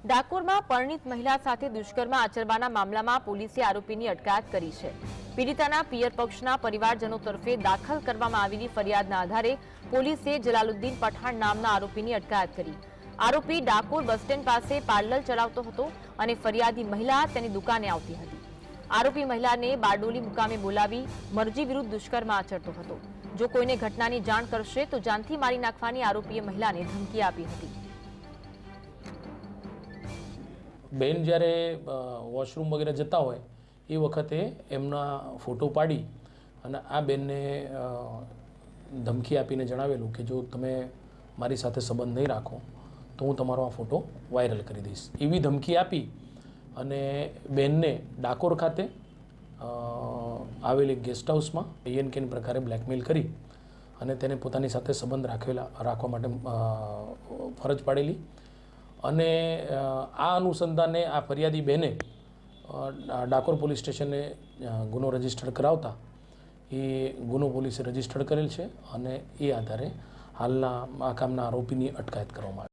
ડાકોરમાં પરણિત મહિલા સાથે દુષ્કર્મ આચરવાના મામલામાં પોલીસે આરોપીની અટકાયત કરી છે। પીડિતાના પિયર પક્ષના પરિવારજનો તરફે દાખલ કરવામાં આવેલી ફરિયાદના આધારે પોલીસે જલાલુદ્દીન પઠાણ નામના આરોપીની અટકાયત કરી। આરોપી ડાકોર બસ સ્ટેન્ડ પાસે પાર્લર ચલાવતો હતો અને ફરિયાદી મહિલા તેની દુકાને આવતી હતી। આરોપી મહિલાને બારડોલી મુકામે બોલાવી મરજી વિરુદ્ધ દુષ્કર્મ આચરતો હતો। જો કોઈને ઘટનાની જાણ કરશે તો જાનથી મારી નાખવાની આરોપીએ મહિલાને ધમકી આપી હતી। બેન જ્યારે વોશરૂમ વગેરે જતા હોય એ વખતે એમના ફોટો પાડી અને આ બેનને ધમકી આપીને જણાવેલું કે જો તમે મારી સાથે સંબંધ નહીં રાખો તો હું તમારો આ ફોટો વાયરલ કરી દઈશ। એવી ધમકી આપી અને બેનને ડાકોર ખાતે આવેલી ગેસ્ટ હાઉસમાં એએનકેન પ્રકારે બ્લેકમેલ કરી અને તેને પોતાની સાથે સંબંધ રાખવા માટે ફરજ પાડેલી અને આ અનુસંધાને આ ફરિયાદી બેને ડાકોર પોલીસ સ્ટેશને ગુનો રજીસ્ટર કરાવતા એ ગુનો પોલીસે રજીસ્ટર કરેલ છે અને એ આધારે હાલના આ કામના આરોપીની અટકાયત કરવામાં આવી।